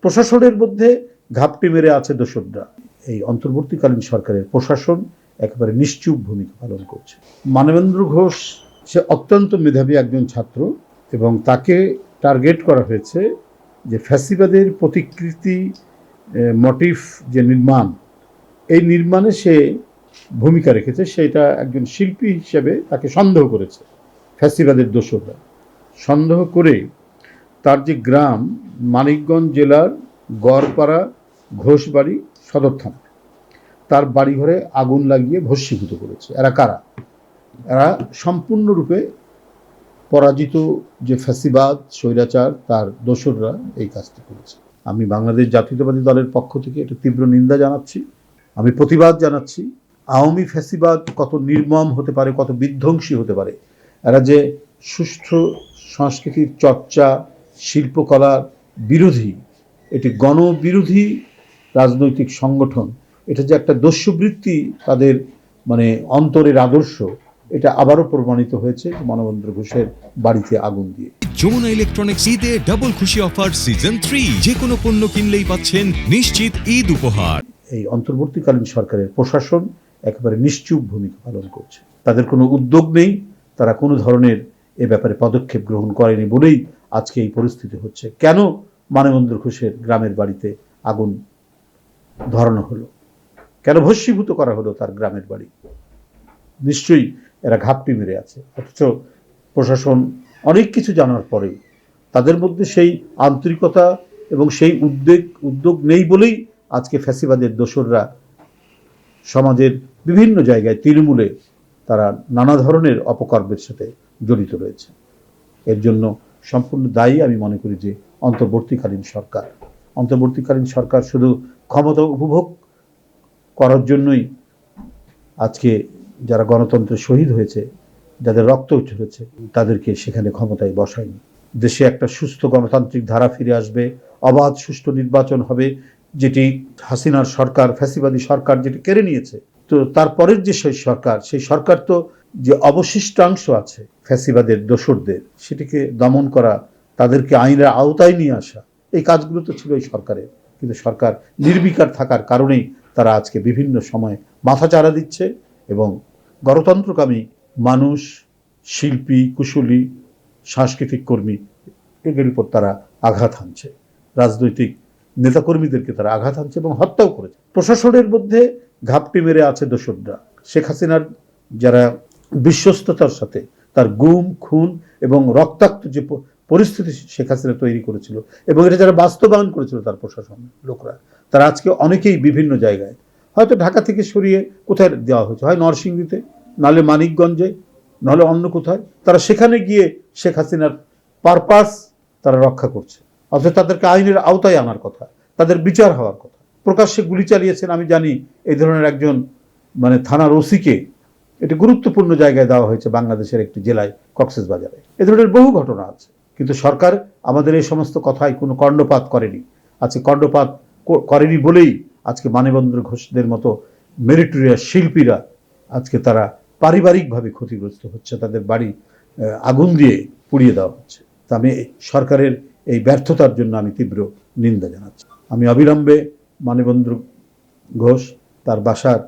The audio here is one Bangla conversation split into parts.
প্রশাসনের মধ্যে ঘাপটি মেরে আছে দোসররা। এই অন্তর্বর্তীকালীন সরকারের প্রশাসন একেবারে নিশ্চুপ ভূমিকা পালন করছে। মানবেন্দ্র ঘোষ সে অত্যন্ত মেধাবী একজন ছাত্র এবং তাকে টার্গেট করা হয়েছে যে ফ্যাসিবাদের প্রতিকৃতি মোটিভ যে নির্মাণ, এই নির্মাণে সে ভূমিকা রেখেছে, সেটা একজন শিল্পী হিসেবে তাকে সন্দেহ করেছে ফ্যাসিবাদের দোসররা। সন্দেহ করে তার যে গ্রাম মানিকগঞ্জ জেলার গড়পাড়া ঘোষবাড়ি সদর থানা, তার বাড়িঘরে আগুন লাগিয়ে ভস্মীভূত করেছে। এরা কারা? এরা সম্পূর্ণরূপে পরাজিত যে ফ্যাসিবাদ স্বৈরাচার তার দোসররা এই কাজটি করেছে। আমি বাংলাদেশ জাতীয়তাবাদী দলের পক্ষ থেকে এটা তীব্র নিন্দা জানাচ্ছি, আমি প্রতিবাদ জানাচ্ছি। আওয়ামী ফ্যাসিবাদ কত নির্মম হতে পারে, কত বিধ্বংসী হতে পারে। এরা যে সুষ্ঠু সংস্কৃতির চর্চা, শিল্পকলার বিরোধী, এটি গণবিরোধী রাজনৈতিক সংগঠন, এটা যে একটা দস্যুবৃত্তি তাদের অন্তরের আদর্শ, এটা আবারও প্রমাণিত হয়েছে মানবেন্দ্র ঘোষের বাড়িতে আগুন দিয়ে। যমুনা ইলেকট্রনিক্স ঈদে ডাবল খুশি অফার সিজন 3, যে কোনো পণ্য কিনলেই পাচ্ছেন নিশ্চিত ঈদ উপহার। এই অন্তর্বর্তীকালীন সরকারের প্রশাসন একেবারে নিশ্চুপ ভূমিকা পালন করছে। তাদের কোনো উদ্যোগ নেই, তারা কোনো ধরনের এ ব্যাপারে পদক্ষেপ গ্রহণ করেনি বলেই আজকে এই পরিস্থিতি হচ্ছে। কেন মানবেন্দ্র ঘোষের গ্রামের বাড়িতে আগুন ধরানো হলো, কেন ভস্মীভূত করা হলো তার গ্রামের বাড়ি? নিশ্চয়ই এরা ঘাপটি মেরে আছে। অথচ প্রশাসন অনেক কিছু জানার পরেও তাদের মধ্যে সেই আন্তরিকতা এবং সেই উদ্যোগ নেই বলেই আজকে ফ্যাসিবাদের দোসররা সমাজের বিভিন্ন জায়গায় তৃণমূলে তারা নানা ধরনের অপকর্মের সাথে জড়িত রয়েছে। এর জন্য সম্পূর্ণ দায়ী আমি মনে করি যে অন্তর্বর্তীকালীন সরকার। অন্তর্বর্তীকালীন সরকার শুধু ক্ষমতা উপভোগ করার জন্যই আজকে যারা গণতন্ত্রে শহীদ হয়েছে, যাদের রক্ত ঝরেছে, তাদেরকে সেখানে ক্ষমতায় বসায়নি। দেশে একটা সুস্থ গণতান্ত্রিক ধারা ফিরে আসবে, অবাধ সুষ্ঠু নির্বাচন হবে, যেটি হাসিনার সরকার, ফ্যাসিবাদী সরকার যেটি কেড়ে নিয়েছে। তো তারপরের যে সেই সরকার তো যে অবশিষ্টাংশ আছে ফ্যাসিবাদের দোসরদের, সেটিকে দমন করা, তাদেরকে আইনের আওতায় নিয়ে আসা, এই কাজগুলো তো ছিল এই সরকারের। কিন্তু সরকার নির্বিকার থাকার কারণেই তারা আজকে বিভিন্ন সময় মাথাচাড়া দিচ্ছে এবং গণতন্ত্রকামী মানুষ, শিল্পী, কুশলী, সাংস্কৃতিক কর্মী, এদের উপর তারা আঘাত হানছে, রাজনৈতিক নেতাকর্মীদেরকে তারা আঘাত হানছে এবং হত্যাও করেছে। প্রশাসনের মধ্যে ঘাপটি মেরে আছে দোসররা। শেখ হাসিনার যারা বিশ্বস্ততার সাথে তার গুম, খুন এবং রক্তাক্ত যে পরিস্থিতি শেখ হাসিনা তৈরি করেছিল এবং এটা যারা বাস্তবায়ন করেছিল তার প্রশাসন লোকরা, তারা আজকে অনেকেই বিভিন্ন জায়গায়, হয়তো ঢাকা থেকে সরিয়ে কোথায় দেওয়া হয়েছে, হয় নরসিংদীতে, নাহলে মানিকগঞ্জে, নাহলে অন্য কোথায়, তারা সেখানে গিয়ে শেখ হাসিনার পারপাস তারা রক্ষা করছে। অথচ তাদেরকে আইনের আওতায় আনার কথা, তাদের বিচার হওয়ার কথা। প্রকাশ্যে গুলি চালিয়েছেন, আমি জানি এই ধরনের একজন থানার ওসিকে, এটি গুরুত্বপূর্ণ জায়গায় দেওয়া হয়েছে বাংলাদেশের একটি জেলায়, কক্সবাজারে। এ ধরনের বহু ঘটনা আছে, কিন্তু সরকার আমাদের এই সমস্ত কথায় কোনো কর্ণপাত করেনি। আজকে কর্ণপাত করেনি বলেই আজকে মানবেন্দ্র ঘোষদের মতো মেরিটোরিয়াস শিল্পীরা আজকে তারা পারিবারিকভাবে ক্ষতিগ্রস্ত হচ্ছে, তাদের বাড়ি আগুন দিয়ে পুড়িয়ে দেওয়া হচ্ছে। তা আমি সরকারের এই ব্যর্থতার জন্য আমি তীব্র নিন্দা জানাচ্ছি। আমি অবিলম্বে মানবেন্দ্র ঘোষ তার বাসার,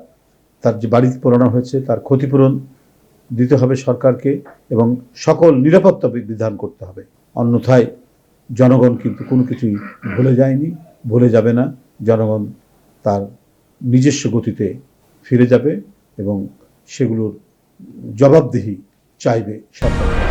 তার যে বাড়ি পোড়ানো হয়েছে, তার ক্ষতিপূরণ দিতে হবে সরকারকে এবং সকল নিরাপত্তা বিধান করতে হবে। অন্যথায় জনগণ কিন্তু কোনো কিছুই ভুলে যায়নি, ভুলে যাবে না। জনগণ তার নিজস্ব গতিতে ফিরে যাবে এবং সেগুলোর জবাবদিহি চাইবে সরকার।